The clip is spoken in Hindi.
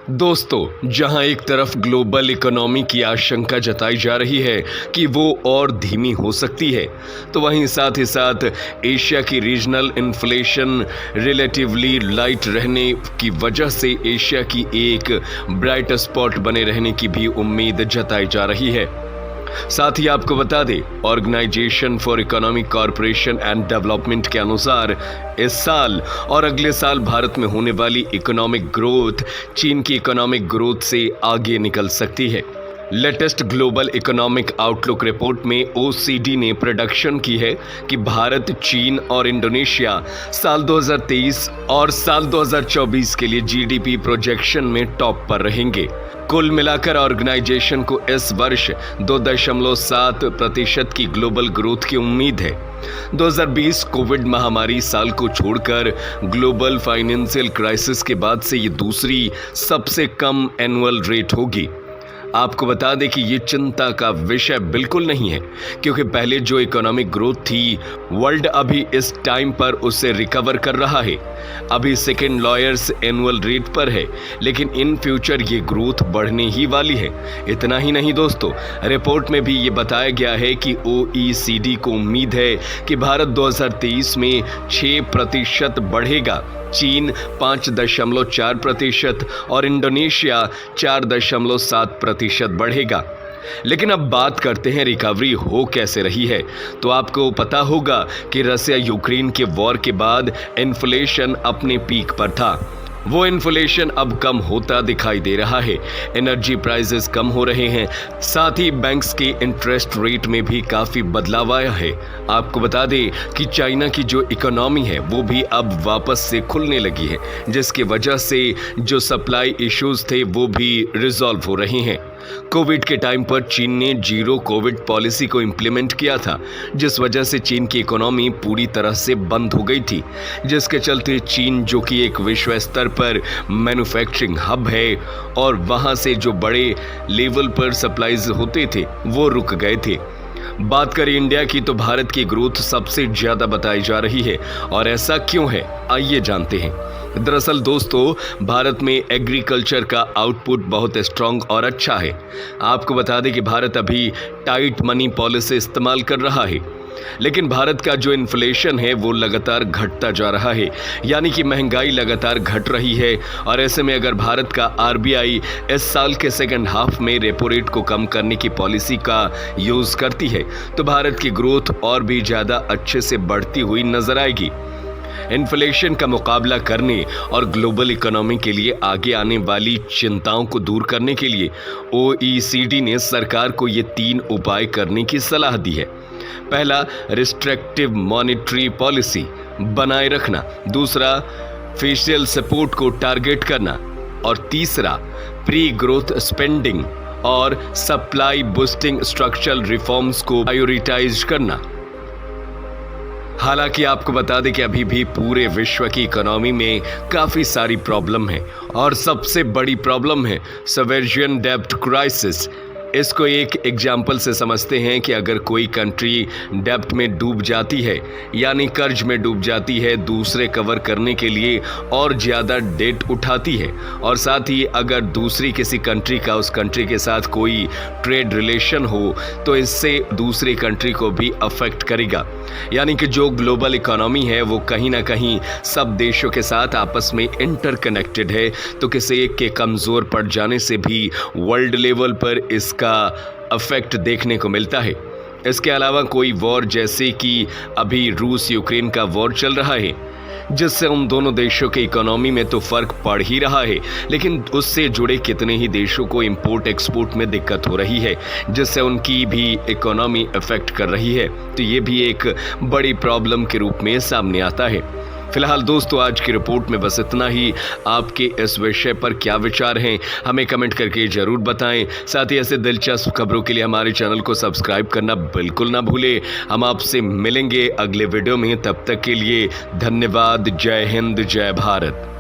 दोस्तों, जहां एक तरफ ग्लोबल इकोनॉमी की आशंका जताई जा रही है कि वो और धीमी हो सकती है, तो वहीं साथ ही साथ एशिया की रीजनल इन्फ्लेशन रिलेटिवली लाइट रहने की वजह से एशिया की एक ब्राइट स्पॉट बने रहने की भी उम्मीद जताई जा रही है। साथ ही आपको बता दें, organisation for economic corporation and development के अनुसार इस साल और अगले साल भारत में होने वाली इकोनॉमिक ग्रोथ चीन की इकोनॉमिक ग्रोथ से आगे निकल सकती है। Latest global economic outlook report में ओसीडी ने प्रेडिक्शन की है कि भारत, चीन और इंडोनेशिया साल 2023 और साल 2024 के लिए जीडीपी प्रोजेक्शन में टॉप पर रहेंगे। कुल मिलाकर ऑर्गेनाइजेशन को इस वर्ष 2.7% की ग्लोबल ग्रोथ की उम्मीद है। 2020 कोविड महामारी साल को छोड़कर ग्लोबल फाइनेंशियल क्राइसिस के बाद से ये दूसरी सबसे कम एनुअल रेट होगी। आपको बता दें कि ये चिंता का विषय बिल्कुल नहीं है, क्योंकि पहले जो इकोनॉमिक ग्रोथ थी वर्ल्ड अभी इस टाइम पर उससे रिकवर कर रहा है। अभी सेकेंड लॉयर्स एनुअल रेट पर है, लेकिन इन फ्यूचर ये ग्रोथ बढ़ने ही वाली है। इतना ही नहीं दोस्तों, रिपोर्ट में भी ये बताया गया है कि ओईसीडी को उम्मीद है कि भारत 2023 में 6% बढ़ेगा, चीन 5.4% और इंडोनेशिया 4.7% बढ़ेगा। लेकिन अब बात करते हैं रिकवरी हो कैसे रही है। तो आपको पता होगा कि रसिया यूक्रेन के वॉर के बाद इन्फ्लेशन अपने पीक पर था। वो इन्फ्लेशन अब कम होता दिखाई दे रहा है। एनर्जी प्राइसेस कम हो रहे हैं, साथ ही बैंक्स के इंटरेस्ट रेट में भी काफी बदलाव आया है। आपको बता दें कि चाइना की जो इकोनॉमी है वो भी अब वापस से खुलने लगी है, जिसकी वजह से जो सप्लाई इश्यूज थे वो भी रिजॉल्व हो रहे हैं। कोविड के टाइम पर चीन ने जीरो कोविड पॉलिसी को इंप्लीमेंट किया था, जिस वजह से चीन की इकोनॉमी पूरी तरह से बंद हो गई थी, जिसके चलते चीन, जो कि एक विश्व स्तर पर मैन्युफैक्चरिंग हब है और वहां से जो बड़े लेवल पर सप्लाईज होते थे वो रुक गए थे। बात करें इंडिया की, तो भारत की ग्रोथ सबसे ज्यादा बताई जा रही है, और ऐसा क्यों है आइए जानते हैं। दरअसल दोस्तों, भारत में एग्रीकल्चर का आउटपुट बहुत स्ट्रांग और अच्छा है। आपको बता दें कि भारत अभी टाइट मनी पॉलिसी इस्तेमाल कर रहा है, लेकिन भारत का जो इन्फ्लेशन है वो लगातार घटता जा रहा है, यानी कि महंगाई लगातार घट रही है। और ऐसे में अगर भारत का आरबीआई इस साल के सेकंड हाफ में रेपो रेट को कम करने की पॉलिसी का यूज करती है, तो भारत की ग्रोथ और भी ज्यादा अच्छे से बढ़ती हुई नजर आएगी। इन्फ्लेशन का मुकाबला करने और ग्लोबल इकोनॉमी के लिए आगे आने वाली चिंताओं को दूर करने के लिए ओईसीडी ने सरकार को ये 3 उपाय करने की सलाह दी है। पहला, रिस्ट्रिक्टिव मॉनेटरी पॉलिसी बनाए रखना। दूसरा, फेशियल सपोर्ट को टारगेट करना। और तीसरा, प्री ग्रोथ स्पेंडिंग और सप्लाई बूस्टिंग स्ट्रक्चरल रिफॉर्म्स को प्रायोरिटाइज करना। हालांकि आपको बता दें कि अभी भी पूरे विश्व की इकोनॉमी में काफी सारी प्रॉब्लम है, और सबसे बड़ी प्रॉब्लम है सॉवरेन डेब्ट क्राइसिस। इसको एक एग्जाम्पल से समझते हैं कि अगर कोई कंट्री डेब्ट में डूब जाती है, यानी कर्ज में डूब जाती है, दूसरे कवर करने के लिए और ज़्यादा डेट उठाती है, और साथ ही अगर दूसरी किसी कंट्री का उस कंट्री के साथ कोई ट्रेड रिलेशन हो, तो इससे दूसरी कंट्री को भी अफेक्ट करेगा। यानी कि जो ग्लोबल इकोनॉमी है वो कहीं ना कहीं सब देशों के साथ आपस में इंटरकनेक्टेड है, तो किसी एक के कमज़ोर पड़ जाने से भी वर्ल्ड लेवल पर इसका इफेक्ट देखने को मिलता है। इसके अलावा कोई वॉर, जैसे कि अभी रूस यूक्रेन का वॉर चल रहा है, जिससे उन दोनों देशों के इकोनॉमी में तो फर्क पड़ ही रहा है, लेकिन उससे जुड़े कितने ही देशों को इंपोर्ट एक्सपोर्ट में दिक्कत हो रही है, जिससे उनकी भी इकोनॉमी इफेक्ट कर रही है। तो ये भी एक बड़ी प्रॉब्लम के रूप में सामने आता है। फिलहाल दोस्तों, आज की रिपोर्ट में बस इतना ही। आपके इस विषय पर क्या विचार हैं हमें कमेंट करके जरूर बताएं। साथ ही ऐसे दिलचस्प खबरों के लिए हमारे चैनल को सब्सक्राइब करना बिल्कुल ना भूलें। हम आपसे मिलेंगे अगले वीडियो में, तब तक के लिए धन्यवाद। जय हिंद, जय भारत।